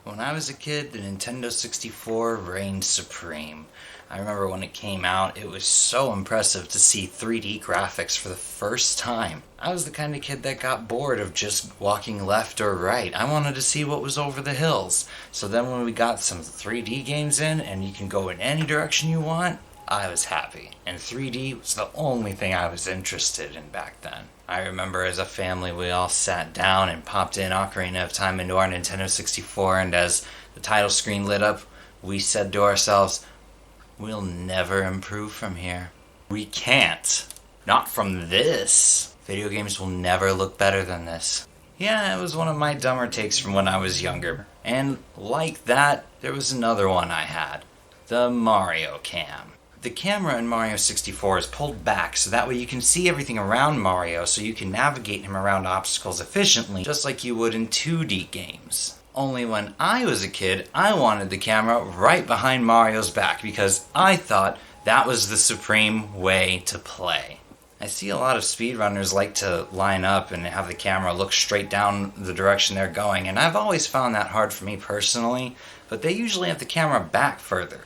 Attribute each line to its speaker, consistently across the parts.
Speaker 1: When I was a kid, the Nintendo 64 reigned supreme. I remember when it came out, it was so impressive to see 3D graphics for the first time. I was the kind of kid that got bored of just walking left or right. I wanted to see what was over the hills. So then when we got some 3D games in, and you can go in any direction you want, I was happy. And 3D was the only thing I was interested in back then. I remember as a family we all sat down and popped in Ocarina of Time into our Nintendo 64, and as the title screen lit up, we said to ourselves, we'll never improve from here. We can't. Not from this. Video games will never look better than this. Yeah, it was one of my dumber takes from when I was younger. And like that, there was another one I had. The Mario Cam. The camera in Mario 64 is pulled back so that way you can see everything around Mario so you can navigate him around obstacles efficiently, just like you would in 2D games. Only when I was a kid, I wanted the camera right behind Mario's back because I thought that was the supreme way to play. I see a lot of speedrunners like to line up and have the camera look straight down the direction they're going, and I've always found that hard for me personally, but they usually have the camera back further.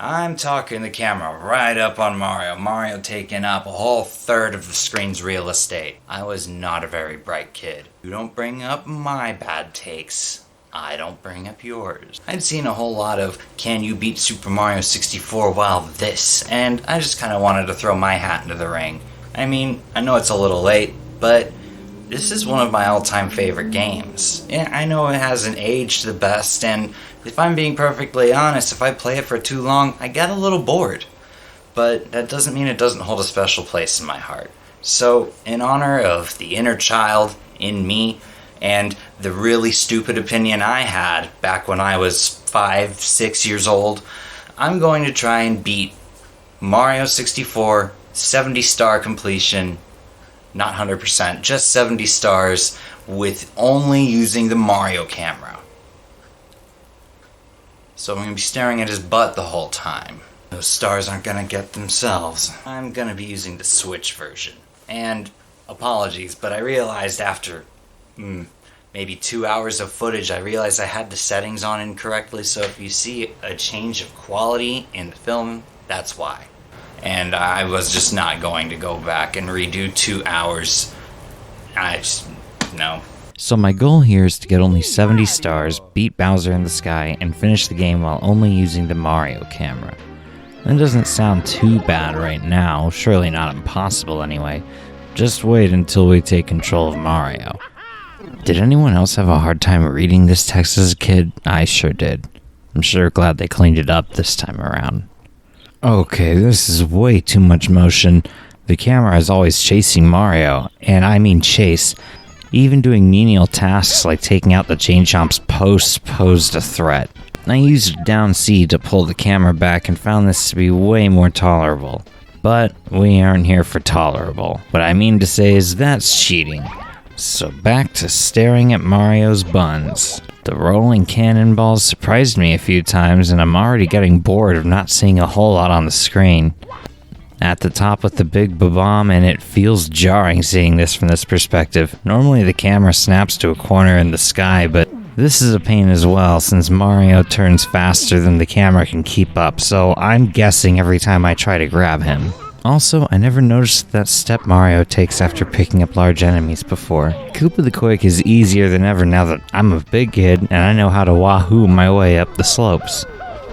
Speaker 1: I'm talking the camera right up on Mario. Mario taking up a whole third of the screen's real estate. I was not a very bright kid. You don't bring up my bad takes, I don't bring up yours. I'd seen a whole lot of can you beat Super Mario 64 while this, and I just kind of wanted to throw my hat into the ring. I mean, I know it's a little late, but this is one of my all-time favorite games. Yeah, I know it hasn't aged the best, and if I'm being perfectly honest, if I play it for too long, I get a little bored. But that doesn't mean it doesn't hold a special place in my heart. So, in honor of the inner child in me, and the really stupid opinion I had back when I was 5, 6 years old, I'm going to try and beat Mario 64 70-star completion, not 100%, just 70 stars with only using the Mario camera. So I'm going to be staring at his butt the whole time. Those stars aren't going to get themselves. I'm going to be using the Switch version. And apologies, but I realized after maybe 2 hours of footage, I realized I had the settings on incorrectly, so if you see a change of quality in the film, that's why. And I was just not going to go back and redo 2 hours. No.
Speaker 2: So my goal here is to get only 70 stars, beat Bowser in the sky, and finish the game while only using the Mario camera. That doesn't sound too bad right now, surely not impossible anyway. Just wait until we take control of Mario. Did anyone else have a hard time reading this text as a kid? I sure did. I'm sure glad they cleaned it up this time around. Okay, this is way too much motion. The camera is always chasing Mario, and I mean chase. Even doing menial tasks like taking out the Chain Chomp's post posed a threat. I used down C to pull the camera back and found this to be way more tolerable. But we aren't here for tolerable. What I mean to say is that's cheating. So back to staring at Mario's buns. The rolling cannonballs surprised me a few times, and I'm already getting bored of not seeing a whole lot on the screen. At the top with the big bomb, and it feels jarring seeing this from this perspective. Normally the camera snaps to a corner in the sky, but this is a pain as well since Mario turns faster than the camera can keep up, so I'm guessing every time I try to grab him. Also, I never noticed that step Mario takes after picking up large enemies before. Koopa the Quick is easier than ever now that I'm a big kid and I know how to wahoo my way up the slopes.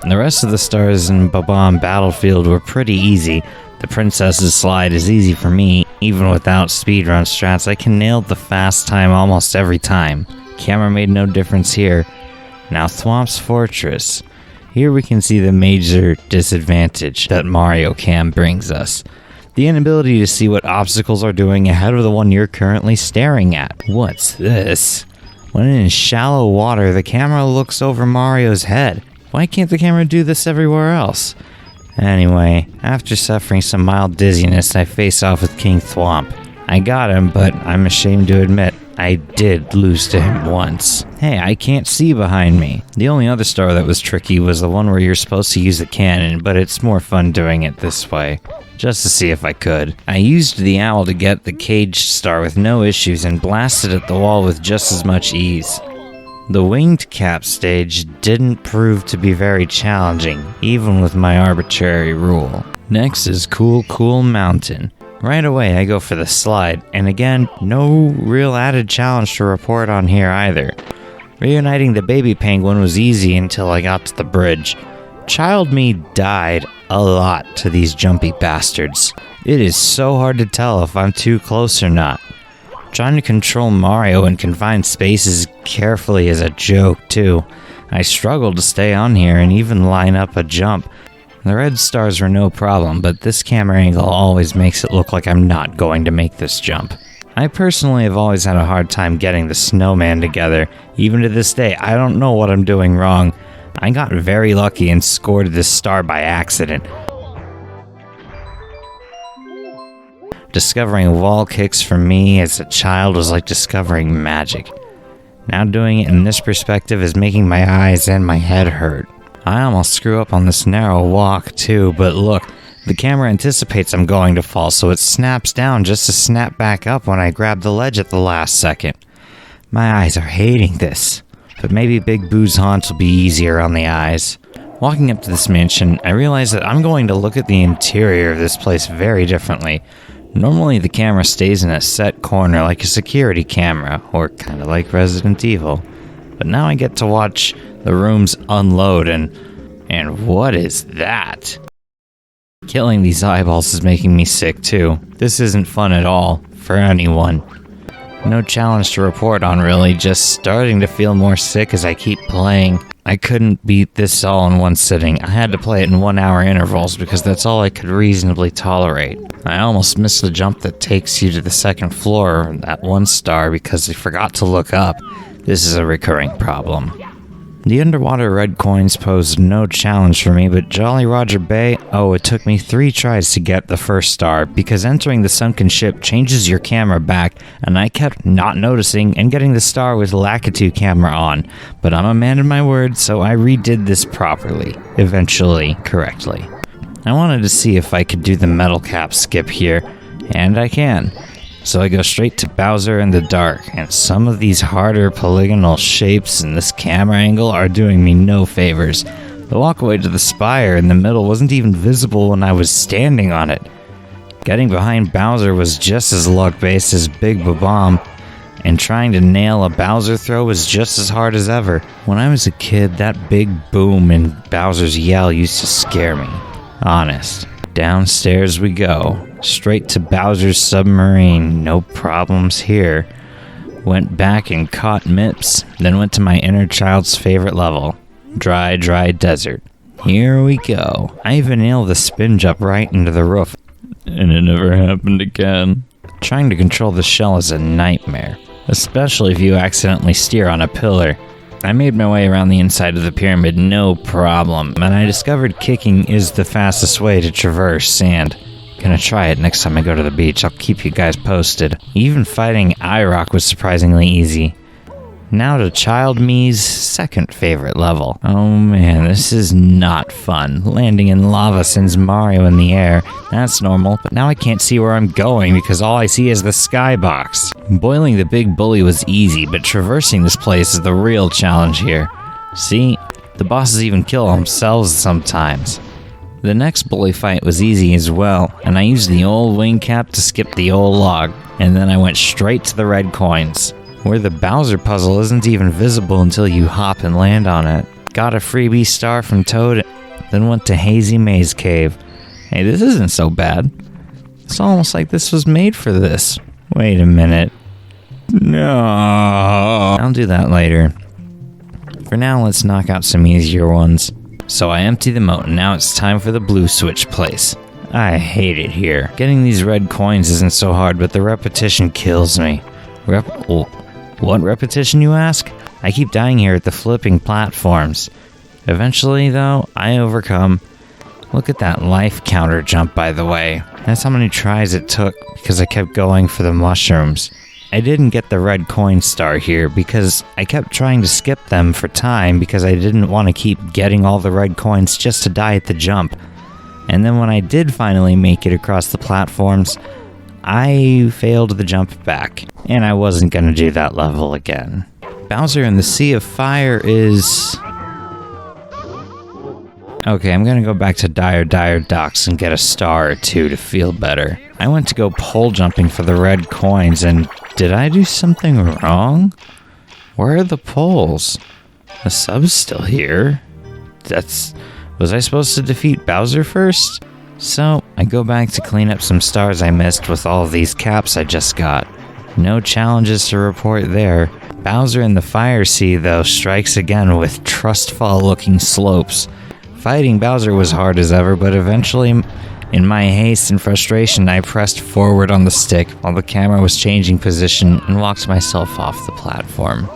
Speaker 2: And the rest of the stars in Bob-omb Battlefield were pretty easy. The Princess's Slide is easy for me, even without speedrun strats. I can nail the fast time almost every time. Camera made no difference here. Now Thwomp's Fortress. Here we can see the major disadvantage that Mario Cam brings us. The inability to see what obstacles are doing ahead of the one you're currently staring at. What's this? When in shallow water, the camera looks over Mario's head. Why can't the camera do this everywhere else? Anyway, after suffering some mild dizziness, I face off with King Thwomp. I got him, but I'm ashamed to admit, I did lose to him once. Hey, I can't see behind me. The only other star that was tricky was the one where you're supposed to use the cannon, but it's more fun doing it this way. Just to see if I could. I used the owl to get the caged star with no issues and blasted at the wall with just as much ease. The winged cap stage didn't prove to be very challenging, even with my arbitrary rule. Next is Cool Mountain. Right away I go for the slide, and again, no real added challenge to report on here either. Reuniting the baby penguin was easy until I got to the bridge. Child me died a lot to these jumpy bastards. It is so hard to tell if I'm too close or not. Trying to control Mario in confined spaces carefully is a joke too. I struggled to stay on here and even line up a jump. The red stars were no problem, but this camera angle always makes it look like I'm not going to make this jump. I personally have always had a hard time getting the snowman together. Even to this day, I don't know what I'm doing wrong. I got very lucky and scored this star by accident. Discovering wall kicks for me as a child was like discovering magic. Now doing it in this perspective is making my eyes and my head hurt. I almost screw up on this narrow walk too, but look, the camera anticipates I'm going to fall, so it snaps down just to snap back up when I grab the ledge at the last second. My eyes are hating this, but maybe Big Boo's haunts will be easier on the eyes. Walking up to this mansion, I realize that I'm going to look at the interior of this place very differently. Normally the camera stays in a set corner like a security camera, or kinda like Resident Evil. But now I get to watch the rooms unload and what is that? Killing these eyeballs is making me sick too. This isn't fun at all, for anyone. No challenge to report on really, just starting to feel more sick as I keep playing. I couldn't beat this all in one sitting. I had to play it in 1 hour intervals because that's all I could reasonably tolerate. I almost missed the jump that takes you to the second floor at 1 star because I forgot to look up. This is a recurring problem. The underwater red coins posed no challenge for me, but Jolly Roger Bay, it took me 3 tries to get the first star, because entering the sunken ship changes your camera back, and I kept not noticing and getting the star with Lakitu camera on. But I'm a man of my word, so I redid this properly, eventually correctly. I wanted to see if I could do the metal cap skip here, and I can. So I go straight to Bowser in the dark, and some of these harder polygonal shapes in this camera angle are doing me no favors. The walkway to the spire in the middle wasn't even visible when I was standing on it. Getting behind Bowser was just as luck-based as Big Bomb, and trying to nail a Bowser throw was just as hard as ever. When I was a kid, that big boom in Bowser's yell used to scare me. Honest. Downstairs we go. Straight to Bowser's Submarine. No problems here. Went back and caught Mips, then went to my inner child's favorite level. Dry desert. Here we go. I even nailed the spin jump right into the roof. And it never happened again. Trying to control the shell is a nightmare, especially if you accidentally steer on a pillar. I made my way around the inside of the pyramid no problem, and I discovered kicking is the fastest way to traverse sand. Gonna try it next time I go to the beach. I'll keep you guys posted. Even fighting IROC was surprisingly easy. Now to Child Me's second favorite level. Oh man, this is not fun. Landing in lava sends Mario in the air. That's normal, but now I can't see where I'm going because all I see is the skybox. Boiling the big bully was easy, but traversing this place is the real challenge here. See, the bosses even kill themselves sometimes. The next bully fight was easy as well, and I used the old wing cap to skip the old log, and then I went straight to the red coins, where the Bowser puzzle isn't even visible until you hop and land on it. Got a freebie star from Toad, then went to Hazy Maze Cave. Hey, this isn't so bad. It's almost like this was made for this. Wait a minute. No. I'll do that later. For now, let's knock out some easier ones. So I empty the moat, and now it's time for the blue switch place. I hate it here. Getting these red coins isn't so hard, but the repetition kills me. What repetition, you ask? I keep dying here at the flipping platforms. Eventually, though, I overcome. Look at that life counter jump, by the way. That's how many tries it took, because I kept going for the mushrooms. I didn't get the red coin star here because I kept trying to skip them for time because I didn't want to keep getting all the red coins just to die at the jump. And then when I did finally make it across the platforms, I failed the jump back, and I wasn't going to do that level again. Bowser in the Sea of Fire is... Okay, I'm gonna go back to Dire Docks and get a star or two to feel better. I went to go pole jumping for the red coins, and did I do something wrong? Where are the poles? The sub's still here. Was I supposed to defeat Bowser first? So, I go back to clean up some stars I missed with all of these caps I just got. No challenges to report there. Bowser in the Fire Sea, though, strikes again with trustfall-looking slopes. Fighting Bowser was hard as ever, but eventually, in my haste and frustration, I pressed forward on the stick while the camera was changing position and walked myself off the platform.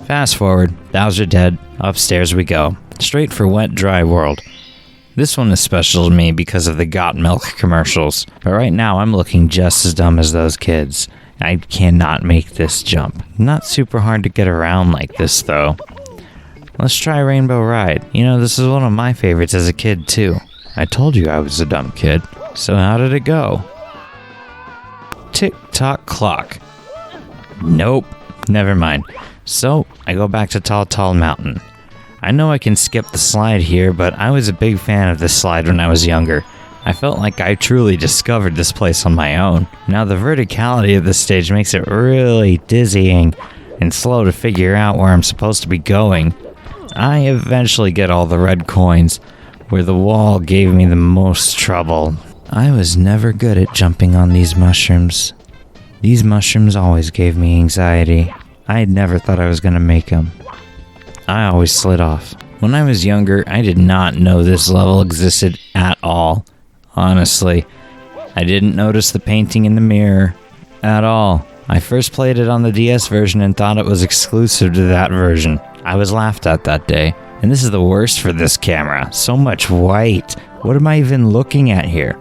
Speaker 2: Fast forward, Bowser dead, upstairs we go. Straight for Wet Dry World. This one is special to me because of the Got Milk commercials, but right now I'm looking just as dumb as those kids. I cannot make this jump. Not super hard to get around like this though. Let's try Rainbow Ride. You know, this is one of my favorites as a kid, too. I told you I was a dumb kid. So how did it go? Tick-tock clock. Nope. Never mind. So, I go back to Tall Mountain. I know I can skip the slide here, but I was a big fan of this slide when I was younger. I felt like I truly discovered this place on my own. Now, the verticality of this stage makes it really dizzying and slow to figure out where I'm supposed to be going. I eventually get all the red coins, where the wall gave me the most trouble. I was never good at jumping on these mushrooms. These mushrooms always gave me anxiety. I had never thought I was gonna make them. I always slid off. When I was younger, I did not know this level existed at all. Honestly, I didn't notice the painting in the mirror at all. I first played it on the DS version and thought it was exclusive to that version. I was laughed at that day. And this is the worst for this camera. So much white. What am I even looking at here?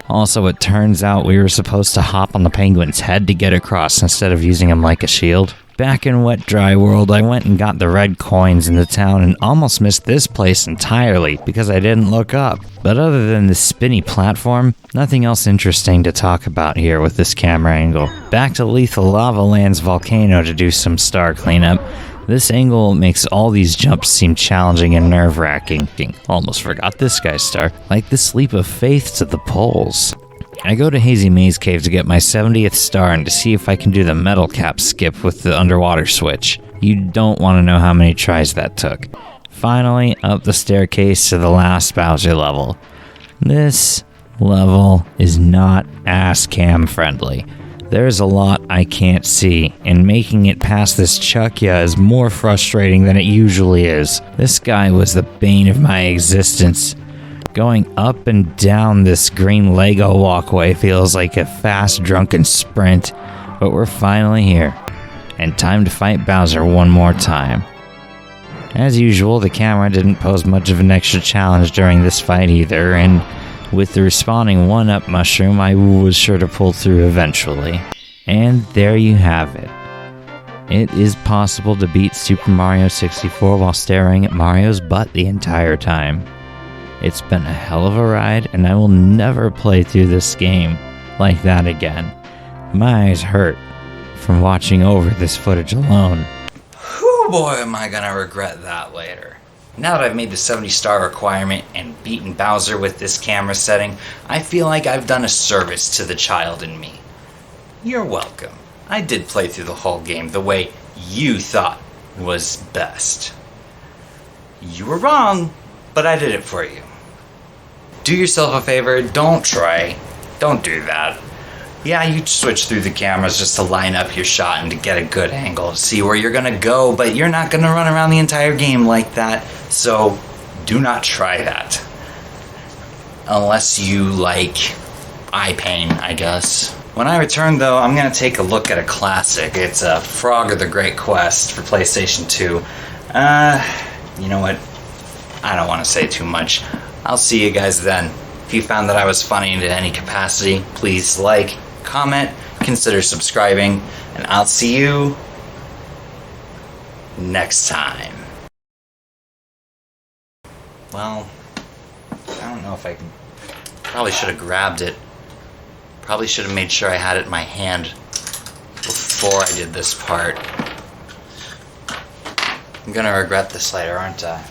Speaker 2: Also, it turns out we were supposed to hop on the penguin's head to get across instead of using him like a shield. Back in Wet Dry World, I went and got the red coins in the town and almost missed this place entirely because I didn't look up. But other than this spinny platform, nothing else interesting to talk about here with this camera angle. Back to Lethal Lava Land's volcano to do some star cleanup. This angle makes all these jumps seem challenging and nerve-wracking. Almost forgot this guy's star. Like this leap of faith to the poles. I go to Hazy Maze Cave to get my 70th star and to see if I can do the metal cap skip with the underwater switch. You don't want to know how many tries that took. Finally, up the staircase to the last Bowser level. This level is not ass cam friendly. There's a lot I can't see, and making it past this Chuckya is more frustrating than it usually is. This guy was the bane of my existence. Going up and down this green Lego walkway feels like a fast drunken sprint, but we're finally here, and time to fight Bowser one more time. As usual, the camera didn't pose much of an extra challenge during this fight either, and with the respawning 1-up mushroom, I was sure to pull through eventually. And there you have it. It is possible to beat Super Mario 64 while staring at Mario's butt the entire time. It's been a hell of a ride, and I will never play through this game like that again. My eyes hurt from watching over this footage alone.
Speaker 1: Whew, boy, am I gonna regret that later. Now that I've made the 70-star requirement and beaten Bowser with this camera setting, I feel like I've done a service to the child in me. You're welcome. I did play through the whole game the way you thought was best. You were wrong, but I did it for you. Do yourself a favor, don't try. Don't do that. Yeah, you switch through the cameras just to line up your shot and to get a good angle to see where you're gonna go, but you're not gonna run around the entire game like that, so do not try that. Unless you like eye pain, I guess. When I return, though, I'm gonna take a look at a classic. It's Frog the Great Quest for PlayStation 2. You know what? I don't want to say too much. I'll see you guys then. If you found that I was funny in any capacity, please like, comment, consider subscribing, and I'll see you next time. Well, I don't know if I can... Probably should have grabbed it. Probably should have made sure I had it in my hand before I did this part. gonna regret this later, aren't I?